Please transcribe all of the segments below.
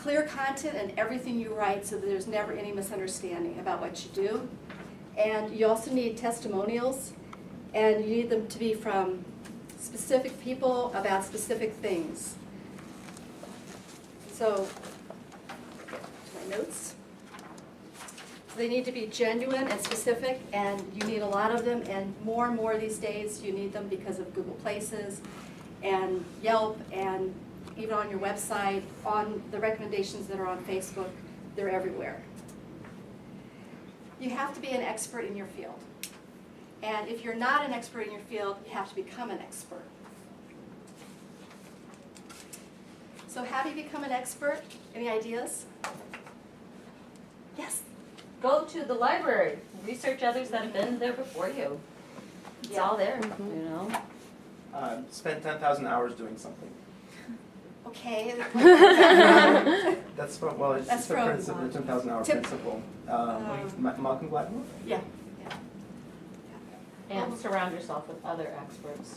clear content in everything you write so that there's never any misunderstanding about what you do. And you also need testimonials, and you need them to be from specific people about specific things. So, get to my notes. So they need to be genuine and specific, and you need a lot of them, and more these days you need them because of Google Places and Yelp, and even on your website, on the recommendations that are on Facebook, they're everywhere. You have to be an expert in your field. And if you're not an expert in your field, you have to become an expert. So how do you become an expert? Any ideas? Yes? Go to the library, research others that have been there before you. It's all there, you know. Spend 10,000 hours doing something. Okay. That's from, well, it's That's the from, principle, the 10,000 hour principle. Malcolm Gladwell? Yeah. And surround yourself with other experts.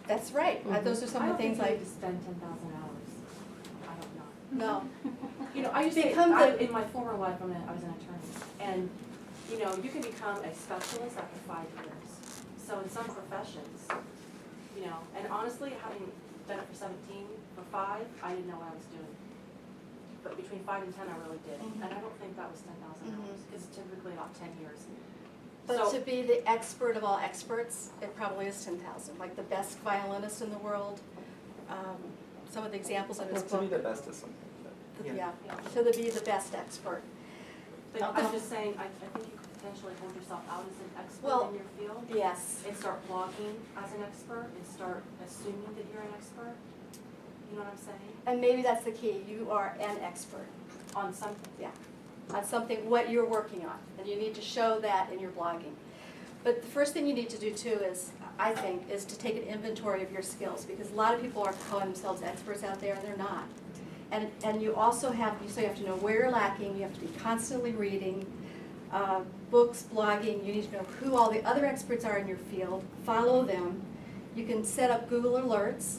That's right. Those are some of the things I I, don't think you need to spend 10,000 hours. I don't know. no. You know, I used to, Become the- in my former life, I was an attorney, and, you know, you can become a specialist after 5 years. So in some professions, you know, and honestly, having done it for 17, for 5, I didn't know what I was doing. But between 5 and 10, I really did, and I don't think that was 10,000 hours, because it's typically about 10 years. But So- to be the expert of all experts, it probably is 10,000. Like the best violinist in the world. Some of the examples in this To be book. the best is something. Yeah. To be the best expert. But I'm just saying, I think you could potentially hold yourself out as an expert Well, in your field. Yes. And start blogging as an expert, and start assuming that you're an expert. You know what I'm saying? And maybe that's the key. You are an expert. On something. Yeah. On something, what you're working on. And you need to show that in your blogging. But the first thing you need to do too is, I think, is to take an inventory of your skills, because a lot of people are calling themselves experts out there and they're not. And you also have, so you have to know where you're lacking, you have to be constantly reading books, blogging, you need to know who all the other experts are in your field, follow them. You can set up Google Alerts.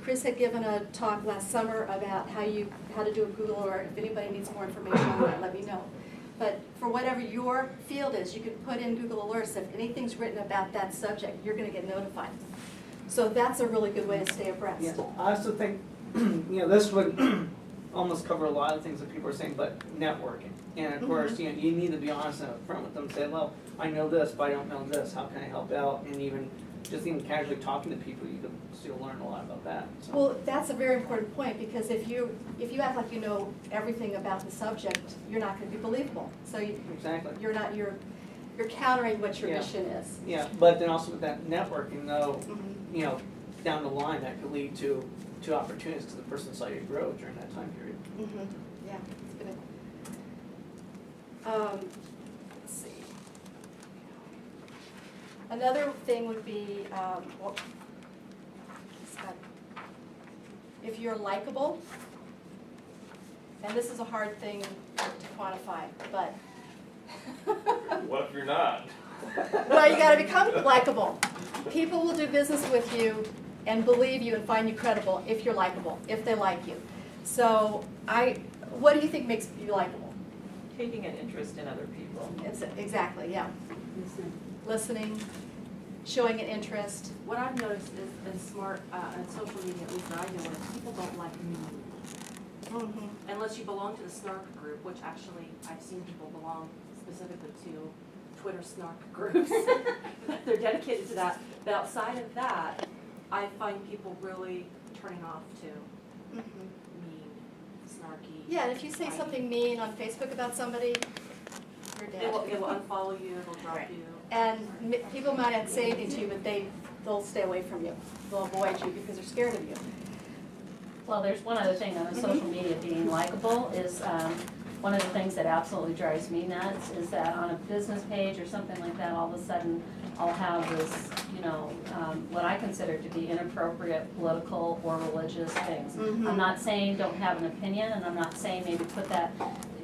Chris had given a talk last summer about how to do a Google Alert. If anybody needs more information on that, let me know. But for whatever your field is, you can put in Google Alerts. If anything's written about that subject, you're going to get notified. So that's a really good way to stay abreast. Yeah, I also think, you know, this would almost cover a lot of things that people are saying, but networking. And of course, you know, you need to be honest and upfront with them and say, well, I know this, but I don't know this. How can I help out? And even casually talking to people, you can still learn a lot about that. So. Well, that's a very important point, because if you act like you know everything about the subject, you're not going to be believable. So Exactly. you're countering what your mission is. Yeah, but then also with that networking, though, Mm-hmm. you know, down the line, that could lead to opportunities because the person saw you grow during that time period. Mm-hmm. Yeah, it's good. Let's see. Another thing would be, if you're likable, and this is a hard thing to quantify, but. What if you're not? Well, you gotta become likable. People will do business with you and believe you and find you credible if you're likable, if they like you. So what do you think makes you likable? Taking an interest in other people. Exactly, yeah. Listening, showing an interest. What I've noticed is in S.M.A.R.T, and social media, at least that I know, is people don't like me. Mm-hmm. Unless you belong to the S.M.A.R.T group, which actually I've seen people belong specifically to Twitter S.M.A.R.T groups. They're dedicated to that. But outside of that, I find people really turning off to mean, snarky. Yeah, and if you say whiny. something mean on Facebook about somebody, you're dead. It will unfollow you, it'll drop Right. you. And people might not say anything to you, but they'll stay away from you. They'll avoid you because they're scared of you. Well, there's one other thing on the social media being likable is one of the things that absolutely drives me nuts is that on a business page or something like that, all of a sudden I'll have this, you know, what I consider to be inappropriate political or religious things. I'm not saying don't have an opinion, and I'm not saying maybe put that,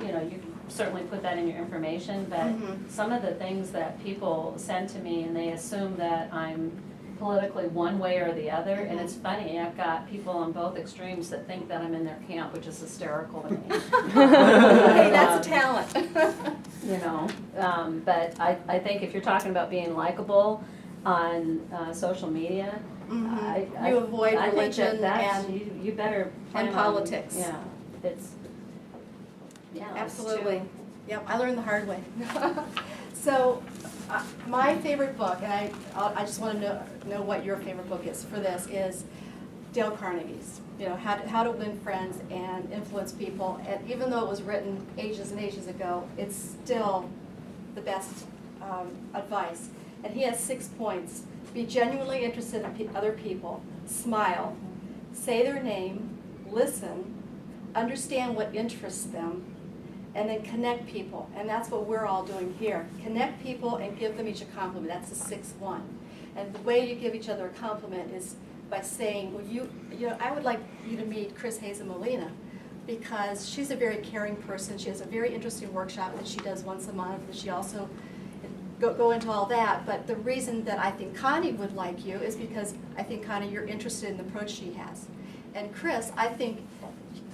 you know, you can certainly put that in your information, but some of the things that people send to me, and they assume that I'm politically one way or the other, and it's funny, I've got people on both extremes that think that I'm in their camp, which is hysterical to me. Hey, that's a talent. You know, but I think if you're talking about being likable on social media, You avoid I think religion that's, and, you better plan on- politics. Yeah, it's, yeah. it's absolutely. too- Yep, I learned the hard way. So, my favorite book, and I just want to know what your favorite book is for this, is Dale Carnegie's. You know, how to win friends and influence people. And even though it was written ages and ages ago, it's still the best advice. And he has 6 points. Be genuinely interested in other people. Smile. Say their name. Listen. Understand what interests them. And then connect people. And that's what we're all doing here. Connect people and give them each a compliment. That's the 6th one. And the way you give each other a compliment is by saying, well, you know, I would like you to meet Chris Hazen Molina, because she's a very caring person. She has a very interesting workshop that she does once a month, and she also go into all that. But the reason that I think Connie would like you is because I think, Connie, you're interested in the approach she has. And Chris, I think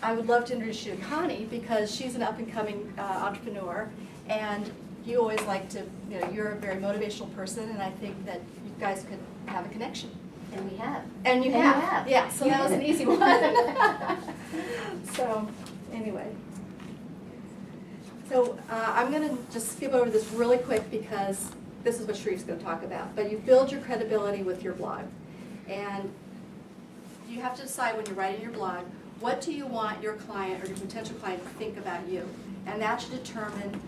I would love to introduce you to Connie, because she's an up-and-coming entrepreneur, and you always like to, you know, you're a very motivational person, and I think that you guys could have a connection. And we have. And you And have. you have. Yeah, so that was an easy one. So, anyway. So, I'm going to just skip over this really quick because this is what Sherif's going to talk about. But you build your credibility with your blog. And you have to decide when you're writing your blog, what do you want your client or your potential client to think about you? And that should determine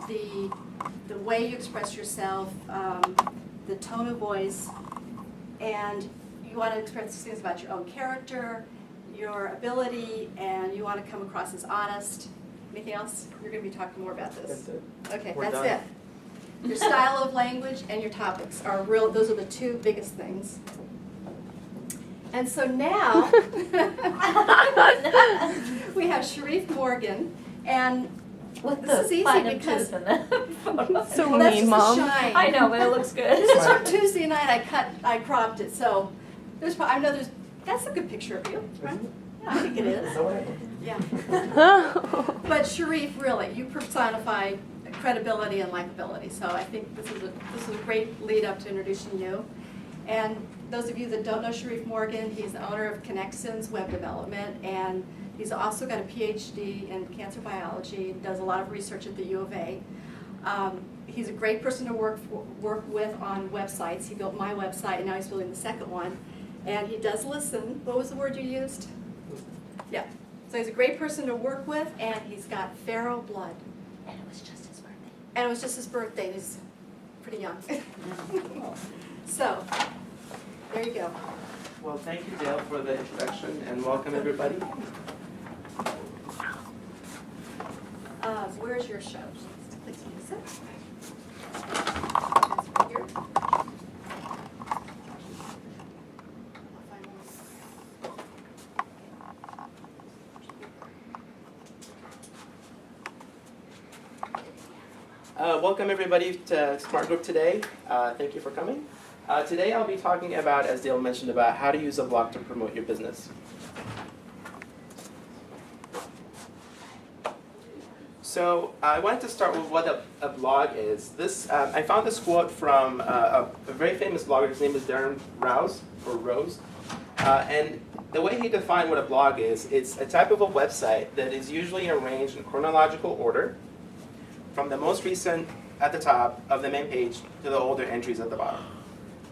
the way you express yourself, the tone of voice, and you want to express things about your own character, your ability, and you want to come across as honest. Anything else? You're going to be talking more about this. That's it. Okay, We're that's done. it. Your style of language and your topics are real, those are the 2 biggest things. And so now, we have Sherif Morgan, and With this the is easy platinum because tooth in the So well, that's mean, just the Mom. shine. I know, but it looks good. This is from Tuesday night. I cropped it, so there's. I know there's. That's a good picture of you, right? Yeah, I think it Is is. that what I did? Yeah. But Sherif, really, you personify credibility and likability. So I think this is a great lead up to introducing you. And those of you that don't know Sherif Morgan, he's the owner of Connexion's Web Development, and he's also got a PhD in cancer biology, does a lot of research at the U of A. He's a great person to work with on websites. He built my website, and now he's building the second one. And he does listen. What was the word you used? Yeah. So he's a great person to work with, and he's got pharaoh blood. And it was just his birthday. And it was just his birthday. He's pretty young. So, there you go. Well, thank you, Dale, for the introduction, and welcome everybody. Where's your show? Please use it. That's right here. I'll find one. Welcome everybody to Smart Group today. Thank you for coming. Today I'll be talking about, as Dale mentioned, about how to use a blog to promote your business. So I wanted to start with what a blog is. I found this quote from a very famous blogger. His name is Darren Rose. And the way he defined what a blog is, it's a type of a website that is usually arranged in chronological order, from the most recent at the top of the main page to the older entries at the bottom.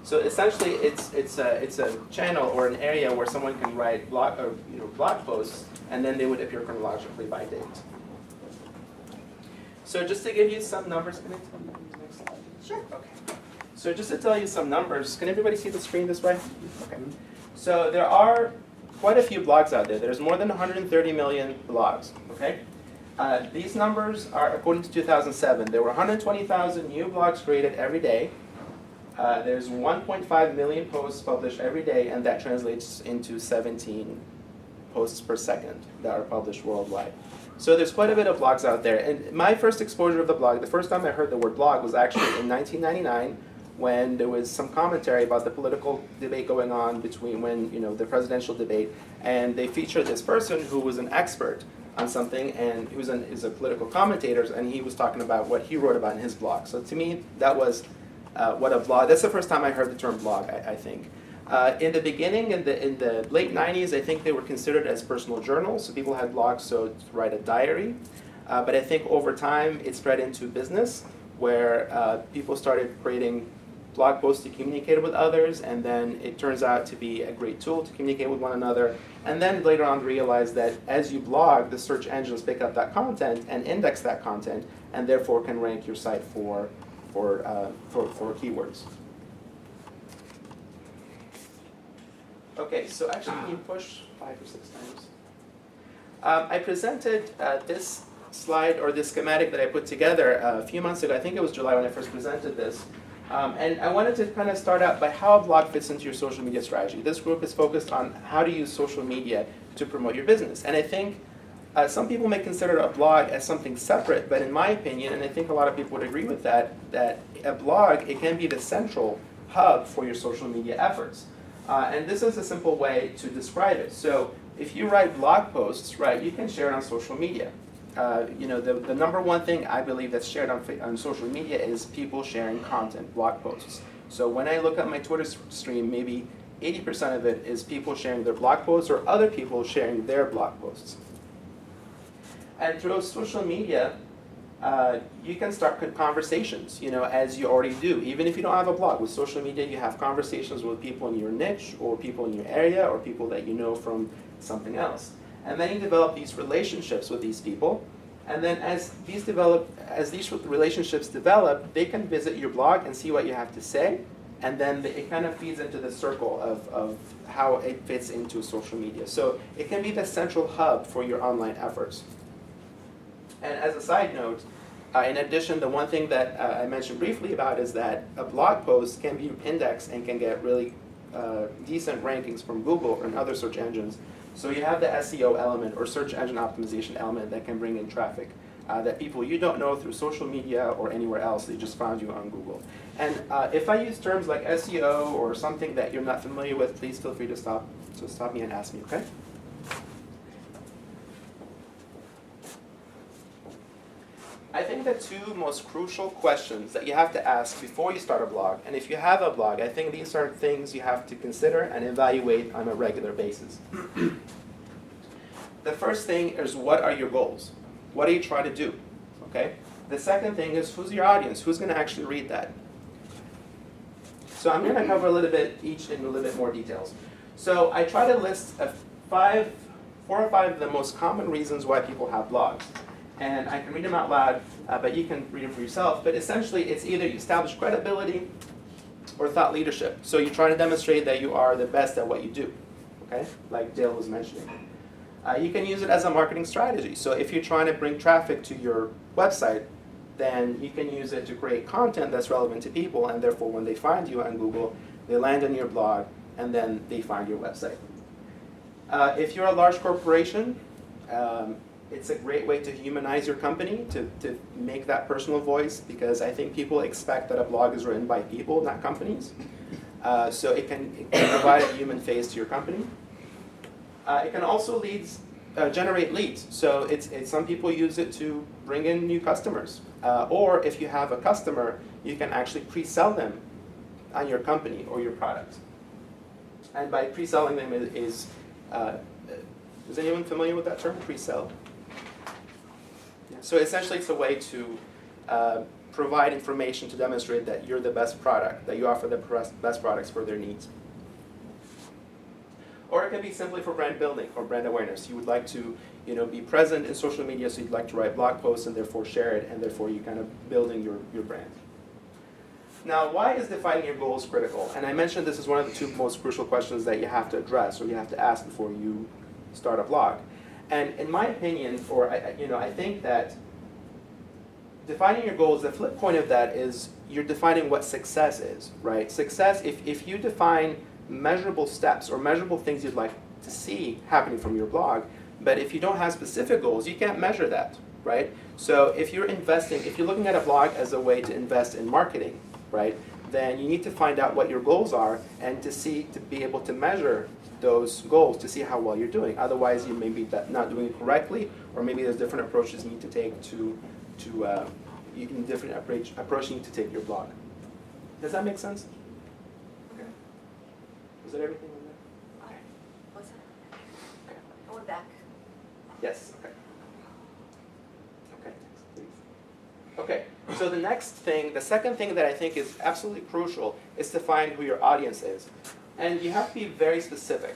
So essentially, it's a channel or an area where someone can write blog posts, and then they would appear chronologically by date. So just to give you some numbers, can I tell you the next slide? Sure. Okay. So just to tell you some numbers, can everybody see the screen this way? Okay. So there are quite a few blogs out there. There's more than 130 million blogs. Okay. These numbers are according to 2007. There were 120,000 new blogs created every day. There's 1.5 million posts published every day, and that translates into 17 posts per second that are published worldwide. So there's quite a bit of blogs out there. And my first exposure of the blog, the first time I heard the word blog was actually in 1999 when there was some commentary about the political debate going on between the presidential debate, and they featured this person who was an expert on something, and he was a political commentator, and he was talking about what he wrote about in his blog. So to me, that was what a blog. That's the first time I heard the term blog, I think. In the beginning, in the late 90s, I think they were considered as personal journals. So people had blogs to write a diary. But I think over time, it spread into business, where people started creating blog posts to communicate with others, and then it turns out to be a great tool to communicate with one another. And then later on realize that as you blog, the search engines pick up that content and index that content, and therefore can rank your site for keywords. Okay, so actually you can push 5 or 6 times. I presented this slide, or this schematic that I put together a few months ago. I think it was July when I first presented this. And I wanted to kind of start out by how a blog fits into your social media strategy. This group is focused on how to use social media to promote your business. And I think some people may consider a blog as something separate, but in my opinion, and I think a lot of people would agree with that a blog, it can be the central hub for your social media efforts. And this is a simple way to describe it. So if you write blog posts, right, you can share it on social media. The number one thing I believe that's shared on social media is people sharing content, blog posts. So when I look at my Twitter stream, maybe 80% of it is people sharing their blog posts or other people sharing their blog posts. And through social media, you can start conversations, as you already do. Even if you don't have a blog, with social media, you have conversations with people in your niche, or people in your area, or people that you know from something else. And then you develop these relationships with these people. And then as these relationships develop, they can visit your blog and see what you have to say. And then it kind of feeds into the circle of how it fits into social media. So it can be the central hub for your online efforts. And as a side note, in addition, the one thing that I mentioned briefly about is that a blog post can be indexed and can get really decent rankings from Google and other search engines. So you have the SEO element, or search engine optimization element, that can bring in traffic that people you don't know through social media or anywhere else. They just found you on Google. And if I use terms like SEO or something that you're not familiar with, please feel free to stop me and ask me, okay? I think the two most crucial questions that you have to ask before you start a blog, and if you have a blog, I think these are things you have to consider and evaluate on a regular basis. The first thing is, what are your goals? What are you trying to do? Okay? The second thing is, who's your audience? Who's going to actually read that? So I'm going to cover a little bit each in a little bit more details. So I try to list 4 or 5 of the most common reasons why people have blogs. And I can read them out loud, but you can read them for yourself. But essentially, it's either you establish credibility or thought leadership. So you try to demonstrate that you are the best at what you do, okay? Like Dale was mentioning. You can use it as a marketing strategy. So if you're trying to bring traffic to your website, then you can use it to create content that's relevant to people, and therefore when they find you on Google, they land on your blog, and then they find your website. If you're a large corporation, it's a great way to humanize your company, to make that personal voice, because I think people expect that a blog is written by people, not companies. So it can provide a human face to your company. It can also generate leads. So some people use it to bring in new customers. Or if you have a customer, you can actually pre-sell them on your company or your product. And by pre-selling them is anyone familiar with that term, pre-sell? So essentially it's a way to provide information to demonstrate that you're the best product, that you offer the best products for their needs. Or it can be simply for brand building or brand awareness. You would like to be present in social media, so you'd like to write blog posts and therefore share it, and therefore you're kind of building your brand. Now, why is defining your goals critical? And I mentioned this is one of the 2 most crucial questions that you have to address, or you have to ask before you start a blog. And in my opinion, I think that defining your goals, the flip point of that is you're defining what success is, right? Success, if you define measurable steps or measurable things you'd like to see happening from your blog, but if you don't have specific goals, you can't measure that, right? So if you're looking at a blog as a way to invest in marketing, right, then you need to find out what your goals are and to be able to measure those goals to see how well you're doing. Otherwise, you may be not doing it correctly, or maybe there's different approaches you need to take different approach you need to take your blog. Does that make sense? Okay. Was that everything on there? Okay. What's that? Okay. I went back. Yes. Okay. Okay. Please. Okay. So the second thing that I think is absolutely crucial is to find who your audience is. And you have to be very specific.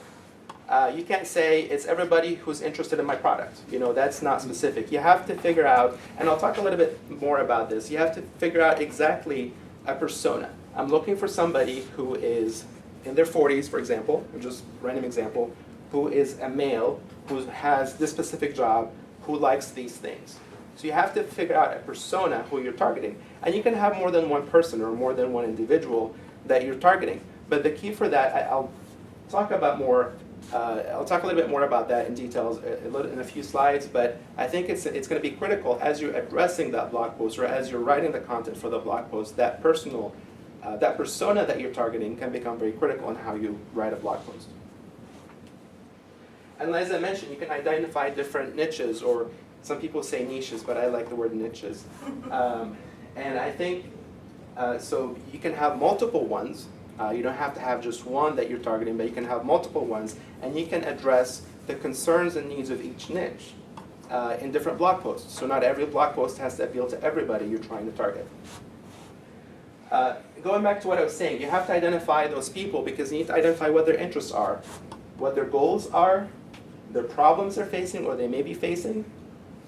You can't say it's everybody who's interested in my product. That's not specific. You have to figure out, and I'll talk a little bit more about this, you have to figure out exactly a persona. I'm looking for somebody who is in their 40s, for example, or just random example, who is a male, who has this specific job, who likes these things. So you have to figure out a persona who you're targeting. And you can have more than one person or more than one individual that you're targeting. But the key for that, I'll talk a little bit more about that in details in a few slides, but I think it's going to be critical as you're addressing that blog post or as you're writing the content for the blog post, that persona that you're targeting can become very critical in how you write a blog post. And as I mentioned, you can identify different niches, or some people say niches, but I like the word niches. And I think, so you can have multiple ones. You don't have to have just one that you're targeting, but you can have multiple ones, and you can address the concerns and needs of each niche in different blog posts. So not every blog post has to appeal to everybody you're trying to target. Going back to what I was saying, you have to identify those people because you need to identify what their interests are, what their goals are, their problems they're facing or they may be facing,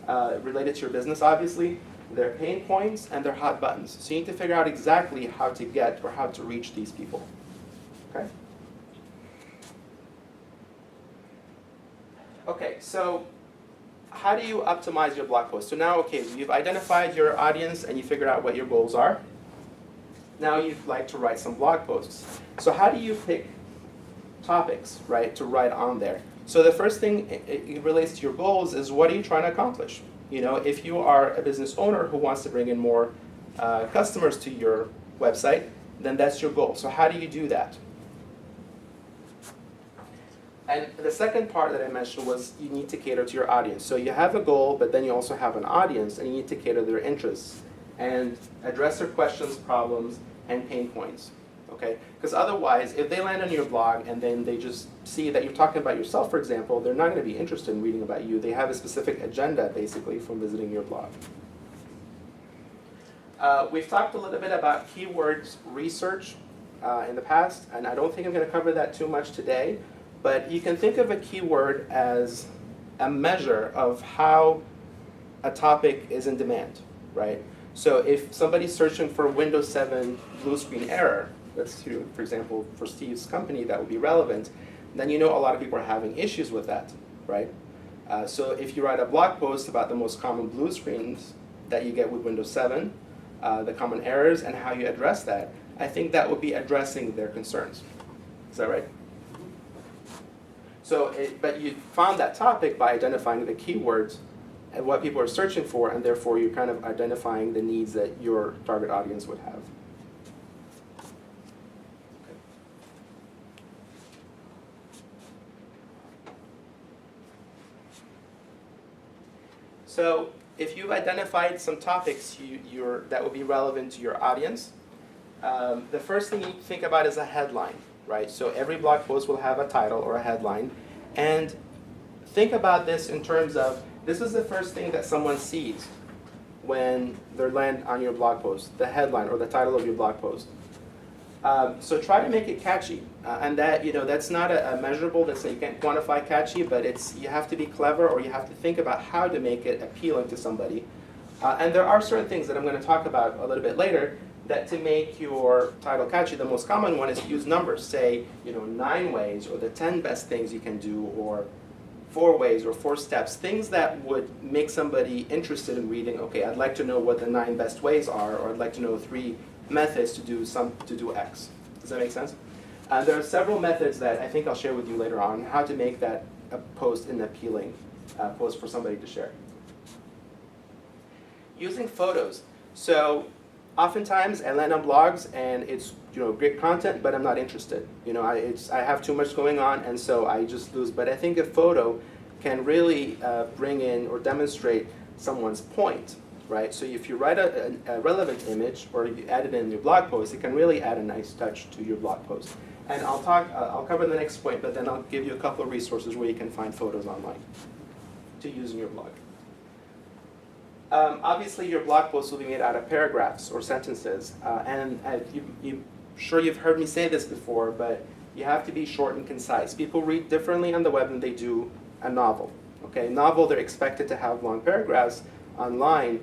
related to your business obviously, their pain points, and their hot buttons. So you need to figure out exactly how to get or how to reach these people. Okay? Okay, so how do you optimize your blog post? So now, okay, you've identified your audience and you figured out what your goals are. Now you'd like to write some blog posts. So how do you pick topics, right, to write on there? So the first thing it relates to your goals is what are you trying to accomplish? If you are a business owner who wants to bring in more customers to your website, then that's your goal. So how do you do that? And the second part that I mentioned was you need to cater to your audience. So you have a goal, but then you also have an audience, and you need to cater to their interests and address their questions, problems, and pain points. Okay? Because otherwise, if they land on your blog and then they just see that you're talking about yourself, for example, they're not going to be interested in reading about you. They have a specific agenda, basically, from visiting your blog. We've talked a little bit about keywords research in the past, and I don't think I'm going to cover that too much today, but you can think of a keyword as a measure of how a topic is in demand, right? So if somebody's searching for Windows 7 blue screen error, let's do, for example, for Steve's company, that would be relevant, then a lot of people are having issues with that, right? So if you write a blog post about the most common blue screens that you get with Windows 7, the common errors, and how you address that, I think that would be addressing their concerns. Is that right? So, but you found that topic by identifying the keywords and what people are searching for, and therefore you're kind of identifying the needs that your target audience would have. So if you've identified some topics that would be relevant to your audience, the first thing you need to think about is a headline, right? So every blog post will have a title or a headline, and think about this in terms of, this is the first thing that someone sees when they land on your blog post, the headline or the title of your blog post. So try to make it catchy, and that that's not a measurable. That's you can't quantify catchy, but you have to be clever, or you have to think about how to make it appealing to somebody. And there are certain things that I'm going to talk about a little bit later that to make your title catchy. The most common one is to use numbers. Say 9 ways, or the 10 best things you can do, or 4 ways or 4 steps. Things that would make somebody interested in reading. Okay, I'd like to know what the 9 best ways are, or I'd like to know 3 methods to do X. Does that make sense? There are several methods that I think I'll share with you later on how to make that a post an appealing post for somebody to share. Using photos. So Oftentimes, I land on blogs and it's great content, but I'm not interested. I have too much going on, and so I just lose. But I think a photo can really bring in or demonstrate someone's point, right? So if you write a relevant image or you add it in your blog post, it can really add a nice touch to your blog post. And I'll cover the next point, but then I'll give you a couple of resources where you can find photos online to use in your blog. Obviously, your blog post will be made out of paragraphs or sentences, and sure you've heard me say this before, but you have to be short and concise. People read differently on the web than they do a novel. Okay, novel, they're expected to have long paragraphs. Online,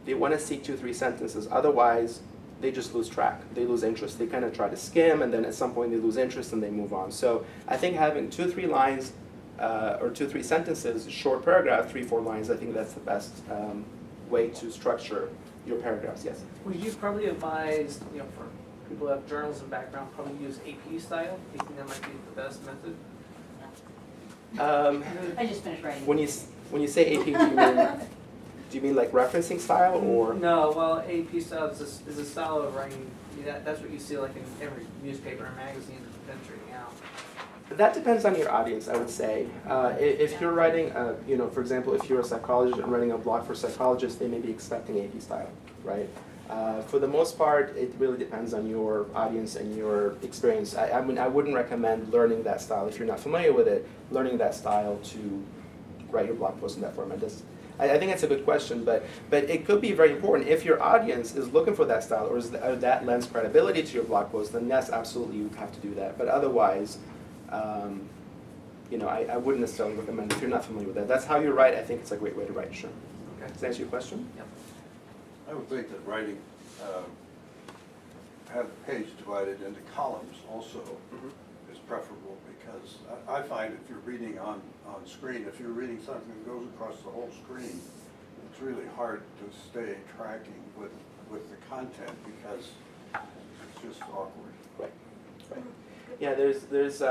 they want to see 2-3 sentences. Otherwise, they just lose track. They lose interest. They kind of try to skim, and then at some point they lose interest and they move on. So I think having 2-3 lines or 2-3 sentences, short paragraph, 3-4 lines, I think that's the best way to structure your paragraphs. Yes? Would you probably advise, for people who have journalism background, probably use AP style? Do you think that might be the best method? I just finished writing. When you say AP, do you mean like referencing style or? No, well, AP style is a style of writing. That's what you see like in every newspaper and magazine in the country now. That depends on your audience, I would say. If you're writing, for example, if you're a psychologist and writing a blog for psychologists, they may be expecting AP style, right? For the most part, it really depends on your audience and your experience. I mean, I wouldn't recommend learning that style if you're not familiar with it. Learning that style to write your blog post in that format. I think that's a good question, but it could be very important. If your audience is looking for that style or that lends credibility to your blog post, then yes, absolutely, you have to do that. But otherwise, I wouldn't necessarily recommend if you're not familiar with that. That's how you write. I think it's a great way to write. Sure. Okay. Does that answer your question? Yep. I would think that writing, have the page divided into columns also is preferable, because I find if you're reading on screen, if you're reading something that goes across the whole screen, it's really hard to stay tracking with the content because it's just awkward. Right. Right. Yeah, there's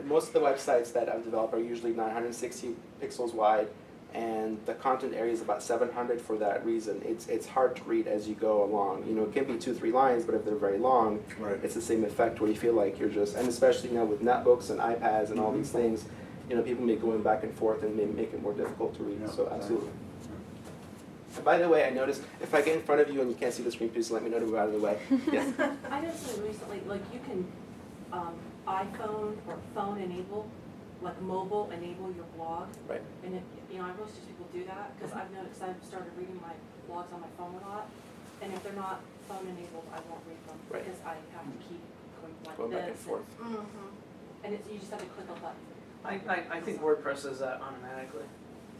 most of the websites that I've developed are usually 960 pixels wide, and the content area is about 700 for that reason. It's hard to read as you go along. It can be 2-3 lines, but if they're very long, Right. it's the same effect where you feel like you're just, and especially with netbooks and iPads and all these things, people may be going back and forth and may make it more difficult to read. Yeah, So absolutely. And by the way, I noticed if I get in front of you and you can't see the screen, please let me know to move out of the way. Yes. I noticed something recently, like you can iPhone or phone enable, like mobile enable your blog. Right. And I most people do that because I've noticed I've started reading my blogs on my phone a lot, and if they're not phone enabled, I won't read them Right. because I have to keep going like Going this. back and forth. And you just have to click a button. I think WordPress does that automatically.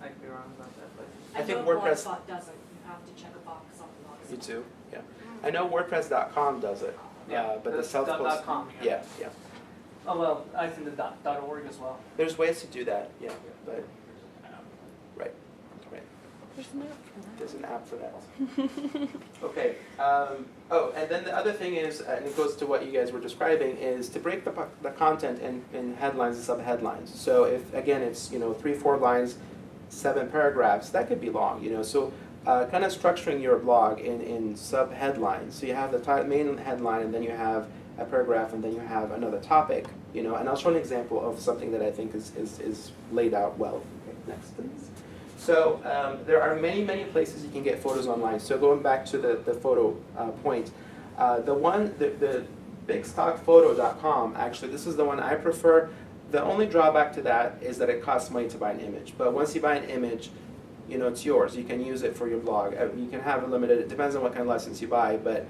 I could be wrong about that, but I think know WordPress- Blogspot doesn't. You have to check a box on Blogspot. You too. Yeah. I know WordPress.com does it. But the that's self-post. .com, Yeah. Yeah. Oh well, I think the .org as well. There's ways to do that. Yeah. But right. There's an app for that. Okay. And then the other thing is, and it goes to what you guys were describing, is to break the content in headlines and subheadlines. So if again it's 3-4 lines, 7 paragraphs, that could be long. So kind of structuring your blog in subheadlines. So you have the main headline, and then you have a paragraph, and then you have another topic. And I'll show an example of something that I think is laid out well. Okay, next, please. So there are many places you can get photos online. So going back to the photo point, the bigstockphoto.com, actually, this is the one I prefer. The only drawback to that is that it costs money to buy an image. But once you buy an image, it's yours. You can use it for your blog. You can have a limited, it depends on what kind of license you buy, but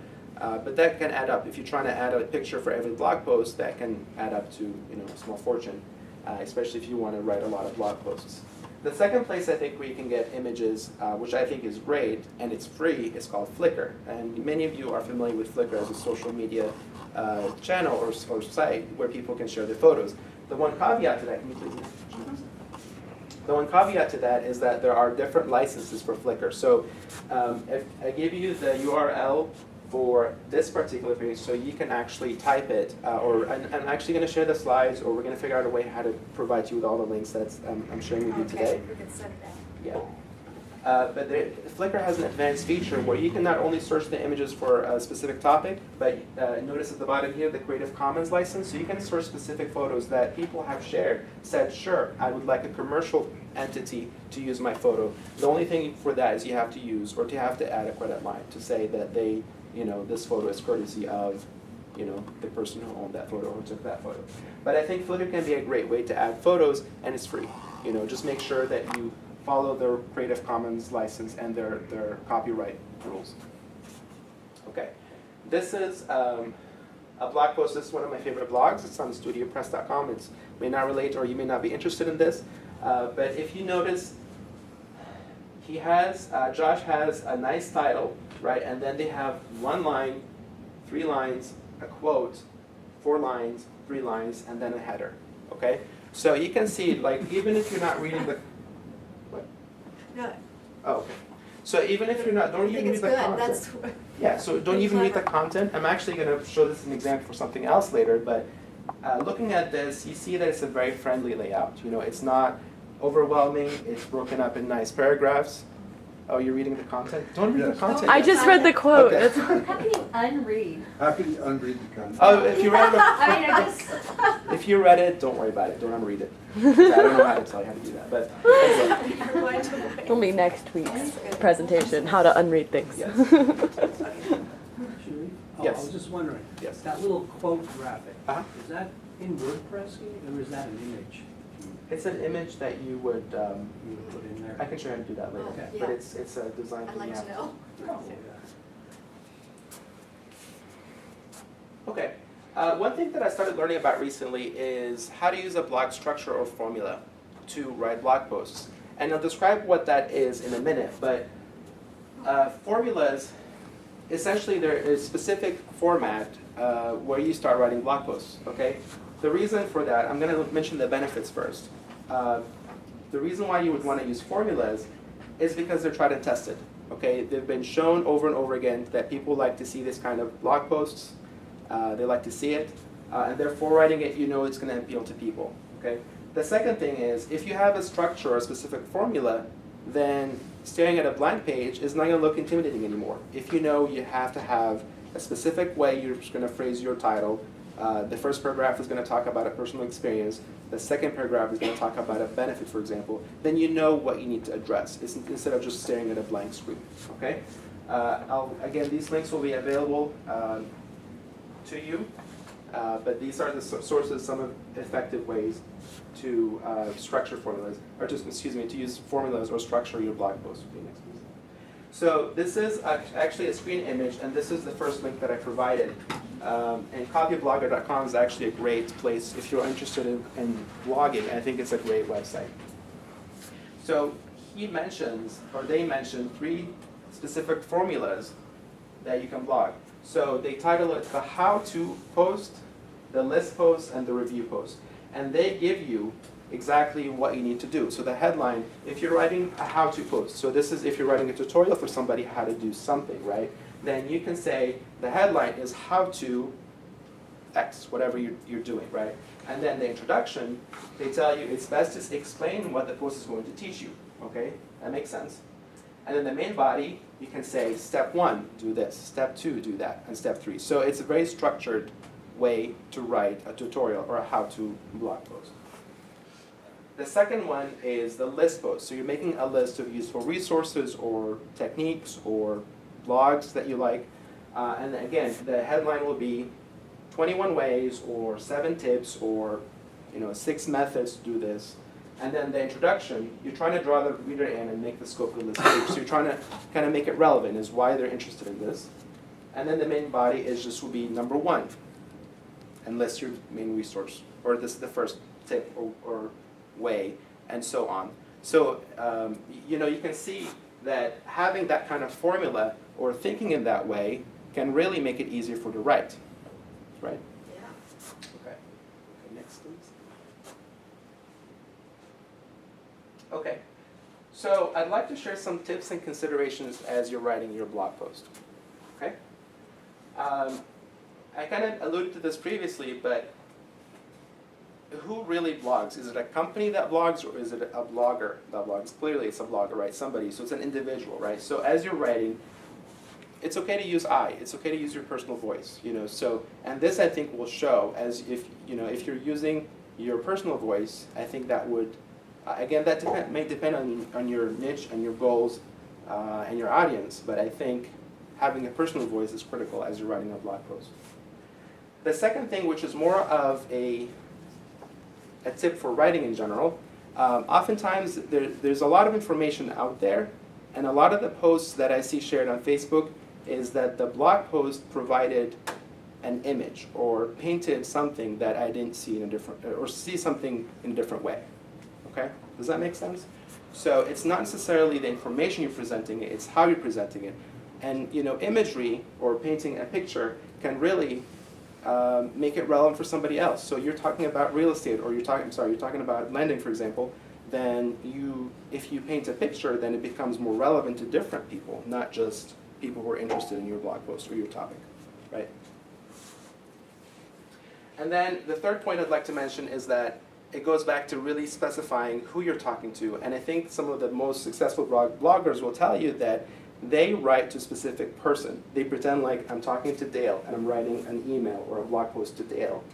that can add up. If you're trying to add a picture for every blog post, that can add up to a small fortune, especially if you want to write a lot of blog posts. The second place I think where you can get images, which I think is great, and it's free, is called Flickr. And many of you are familiar with Flickr as a social media channel or site where people can share their photos. The one caveat to that, can you please? The one caveat to that is that there are different licenses for Flickr. So if I give you the URL for this particular page, so you can actually type it, or I'm actually going to share the slides, or we're going to figure out a way how to provide you with all the links that I'm sharing with you today. We can set it out. Yeah. But Flickr has an advanced feature where you can not only search the images for a specific topic, but notice at the bottom here the Creative Commons license, so you can search specific photos that people have shared, said, sure, I would like a commercial entity to use my photo. The only thing for that is you have to use, or to have to add a credit line to say that they, this photo is courtesy of, the person who owned that photo or took that photo. But I think Flickr can be a great way to add photos, and it's free. Just make sure that you follow their Creative Commons license and their copyright rules. Okay, this is a blog post. This is one of my favorite blogs. It's on studiopress.com. It may not relate, or you may not be interested in this, but if you notice, Josh has a nice title, right? And then they have 1 line, 3 lines, a quote, 4 lines, 3 lines, and then a header. Okay, so you can see, like, even if you're not reading the No, Oh, okay. So even if you're not, don't I think even it's read the good, content. that's, Yeah, so don't pretty even read the clever. content. I'm actually going to show this as an example for something else later, but looking at this, you see that it's a very friendly layout. It's not overwhelming. It's broken up in nice paragraphs. Oh, you're reading the content? Don't read the Yes. content. I just read the quote. Okay. It's How can you unread? Happy to unread the content. Oh, if you read the, I mean, I just, if you read it, don't worry about it. Don't unread it. I don't know how to tell you how to do that, but anyway. You're going to wait. It'll be next week's presentation, how to unread things. Yes. Sherif? I Yes. was just wondering, Yes. that little quote graphic, Uh-huh. is that in WordPress or is that an image It's an image that you would. you would put in there? I can show you how to do that later, Okay. but Yeah. it's a design I'd thing like you to have know. Okay. One thing that I started learning about recently is how to use a blog structure or formula to write blog posts. And I'll describe what that is in a minute, but formulas, essentially there is a specific format where you start writing blog posts, okay? The reason for that, I'm gonna mention the benefits first. The reason why you would wanna use formulas is because they're tried and tested, okay? They've been shown over and over again that people like to see this kind of blog posts. They like to see it, and therefore writing it, it's going to appeal to people. Okay. The second thing is, if you have a structure or a specific formula, then staring at a blank page is not going to look intimidating anymore. If you know you have to have a specific way you're going to phrase your title, the first paragraph is going to talk about a personal experience. The second paragraph is going to talk about a benefit, for example. Then you know what you need to address instead of just staring at a blank screen. Okay. Again, these links will be available to you, but these are the sources, some of effective ways to structure formulas, or to use formulas or structure your blog post. So this is actually a screen image, and this is the first link that I provided. And copyblogger.com is actually a great place if you're interested in blogging. I think it's a great website. So they mention 3 specific formulas that you can blog. So they title it the how-to post, the list post, and the review post. And they give you exactly what you need to do. So the headline, if you're writing a how-to post, so this is if you're writing a tutorial for somebody how to do something, right? Then you can say the headline is how to X, whatever you're doing, right? And then the introduction, they tell you it's best to explain what the post is going to teach you, okay? That makes sense. And then the main body, you can say step 1, do this, step 2, do that, and step 3. So it's a very structured way to write a tutorial or a how-to blog post. The second one is the list post. So you're making a list of useful resources or techniques or blogs that you like. And again, the headline will be 21 ways or 7 tips or 6 methods to do this. And then the introduction, you're trying to draw the reader in and make the scope of the list big. So you're trying to kind of make it relevant, is why they're interested in this. And then the main body is just will be number 1, and list your main resource, or this is the first tip or way, and so on. So you can see that having that kind of formula or thinking in that way can really make it easier for the write, right? Yeah. Okay. Next, please. Okay, so I'd like to share some tips and considerations as you're writing your blog post. Okay? I kind of alluded to this previously, but who really blogs? Is it a company that blogs, or is it a blogger that blogs? Clearly it's a blogger, right? Somebody, so it's an individual, right? So as you're writing, it's okay to use I. It's okay to use your personal voice, you know. So, and this I think will show as if, you know, if you're using your personal voice, I think that would, again, that may depend on your niche and your goals and your audience, but I think having a personal voice is critical as you're writing a blog post. The second thing, which is more of a tip for writing in general, oftentimes there's a lot of information out there, and a lot of the posts that I see shared on Facebook is that the blog post provided an image or painted something that I didn't see in a different, or see something in a different way. Okay? Does that make sense? So it's not necessarily the information you're presenting, it's how you're presenting it. And you know, imagery or painting a picture can really make it relevant for somebody else. So you're talking about real estate, or you're talking about lending, for example, then if you paint a picture, then it becomes more relevant to different people, not just people who are interested in your blog post or your topic, right? And then the third point I'd like to mention is that it goes back to really specifying who you're talking to. And I think some of the most successful bloggers will tell you that they write to a specific person. They pretend like I'm talking to Dale and I'm writing an email or a blog post to Dale.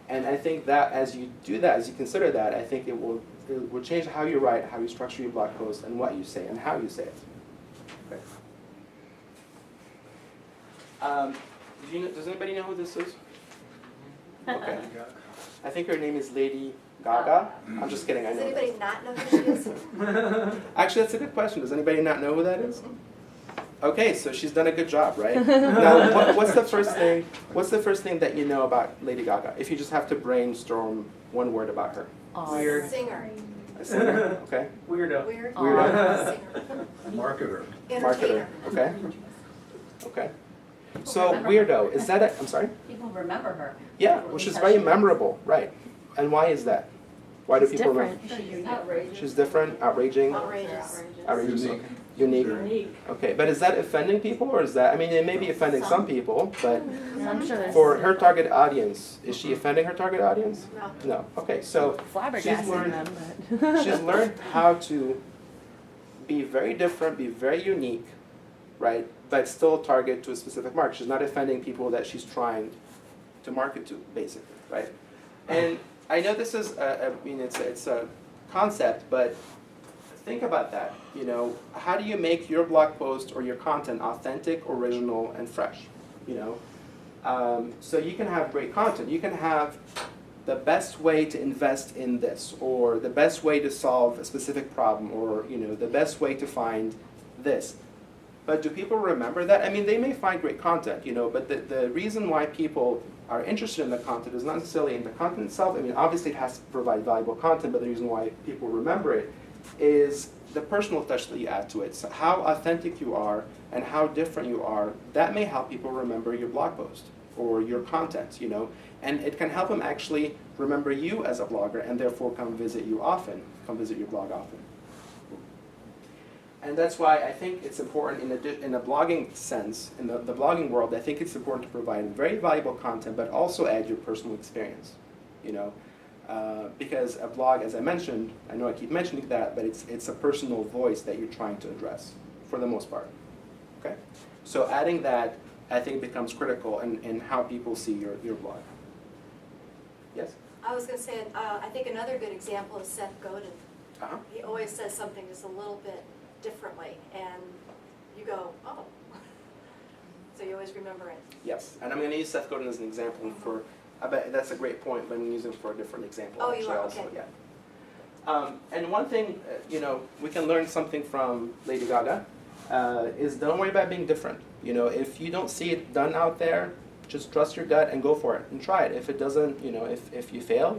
And I think that as you do that, as you consider that, I think it will change how you write, how you structure your blog post, and what you say and how you say it. Okay. Does anybody know who this is? Okay. I think her name is Lady Gaga. I'm just kidding, I Does know anybody that. not know who she is? Actually, that's a good question. Does anybody not know who that is? Okay, so she's done a good job, right? Now, what's the first thing? What's the first thing that you know about Lady Gaga? If you just have to brainstorm one word about her. Weird. Singer. A singer, okay. Weirdo. Weird. Weirdo. Singer. Marketer. Marketer, Entertainer. okay. Okay. So weirdo, is that a? I'm sorry. People remember her. Yeah, well, she's very memorable, right? And why is that? Why do people remember? She's outrageous. She's different, outraging, Outrageous. outrageous, Unique. unique. Okay, but is that offending people, or is that? I mean, it may be offending some people, but I'm sure there's. for her target audience, is she offending her target audience? No. No. Okay, so Flabbergasting learned- them, but. she's learned how to be very different, be very unique, right? But still target to a specific market. She's not offending people that she's trying to market to, basically, right? And I know this is, it's a concept, but think about that. You know, how do you make your blog post or your content authentic, original, and fresh? You know, so you can have great content. You can have the best way to invest in this, or the best way to solve a specific problem, or you know, the best way to find this. But do people remember that? I mean, they may find great content, you know, but the reason why people are interested in the content is not necessarily in the content itself. I mean, obviously it has to provide valuable content, but the reason why people remember it is the personal touch that you add to it. So how authentic you are and how different you are, that may help people remember your blog post or your content, you know, and it can help them actually remember you as a blogger and therefore come visit you often, come visit your blog often. And that's why I think it's important in a blogging sense, in the blogging world, I think it's important to provide very valuable content, but also add your personal experience, you know. Because a blog, as I mentioned, I know I keep mentioning that, but it's a personal voice that you're trying to address, for the most part, okay? So adding that, I think, becomes critical in how people see your blog. Yes? I was going to say, I think another good example is Seth Godin. Uh-huh. He always says something just a little bit differently, and you go, oh. So you always remember it. Yes, and I'm going to use Seth Godin as an example for, I bet that's a great point, but I'm going to use him for a different example. Oh, actually, you are, also, okay. yeah. And one thing, you know, we can learn something from Lady Gaga, is don't worry about being different. You know, if you don't see it done out there, just trust your gut and go for it and try it. If it doesn't, you know, if you fail,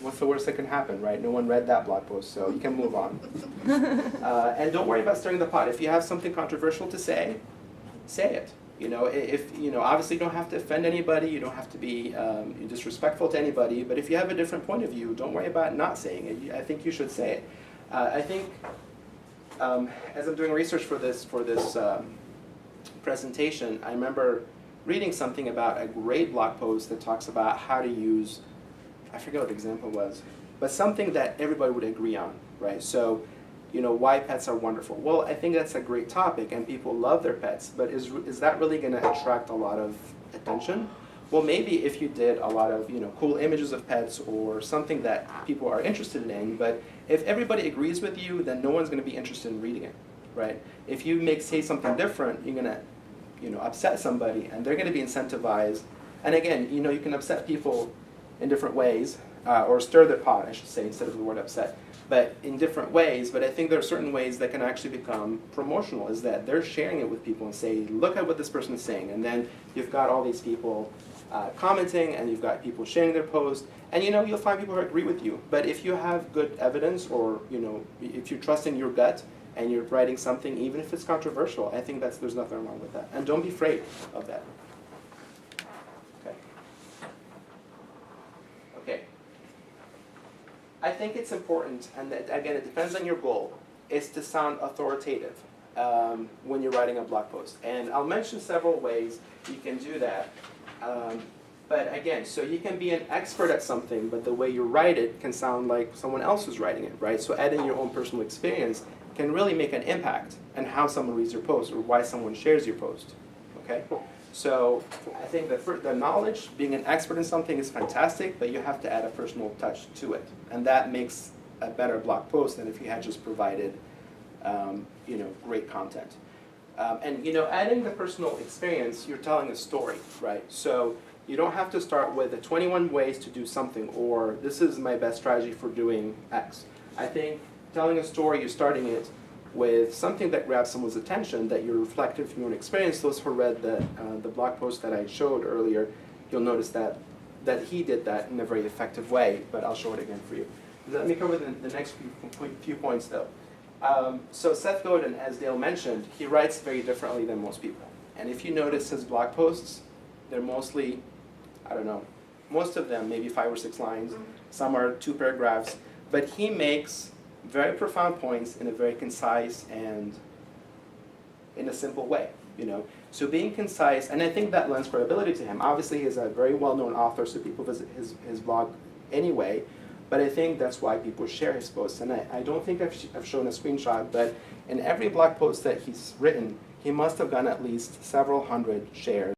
what's the worst that can happen, right? No one read that blog post, so you can move on. And don't worry about stirring the pot. If you have something controversial to say it. You know, if you know, obviously you don't have to offend anybody. You don't have to be disrespectful to anybody. But if you have a different point of view, don't worry about not saying it. I think you should say it. I think as I'm doing research for this presentation, I remember reading something about a great blog post that talks about how to use I forget what the example was, but something that everybody would agree on, right? So, you know, why pets are wonderful. Well, I think that's a great topic and people love their pets, but is that really going to attract a lot of attention? Well, maybe if you did a lot of, you know, cool images of pets or something that people are interested in, but if everybody agrees with you, then no one's going to be interested in reading it, right? If you say something different, you're going to, you know, upset somebody and they're going to be incentivized. And again, you know, you can upset people in different ways, or stir their pot, I should say, instead of the word upset, but in different ways. But I think there are certain ways that can actually become promotional, is that they're sharing it with people and say, look at what this person is saying. And then you've got all these people commenting, and you've got people sharing their post, and you know, you'll find people who agree with you. But if you have good evidence, or you know, if you trust in your gut and you're writing something, even if it's controversial, I think there's nothing wrong with that. And don't be afraid of that. Okay. Okay. I think it's important, and that, again, it depends on your goal, is to sound authoritative when you're writing a blog post. And I'll mention several ways you can do that. But again, so you can be an expert at something, but the way you write it can sound like someone else is writing it, right? So adding your own personal experience can really make an impact on how someone reads your post or why someone shares your post, okay? So I think the knowledge, being an expert in something is fantastic, but you have to add a personal touch to it. And that makes a better blog post than if you had just provided, you know, great content. And you know, adding the personal experience, you're telling a story, right? So you don't have to start with the 21 ways to do something, or this is my best strategy for doing X. I think telling a story, you're starting it with something that grabs someone's attention, that you're reflecting from your own experience. Those who read the blog post that I showed earlier, you'll notice that he did that in a very effective way, but I'll show it again for you. Let me cover the next few points though. So Seth Godin, as Dale mentioned, he writes very differently than most people. And if you notice his blog posts, they're mostly, I don't know, most of them maybe 5 or 6 lines. Some are 2 paragraphs. But he makes very profound points in a very concise and in a simple way, you know. So being concise, and I think that lends credibility to him. Obviously, he's a very well-known author, so people visit his blog anyway. But I think that's why people share his posts. And I don't think I've shown a screenshot, but in every blog post that he's written, he must have gotten at least several hundred shares.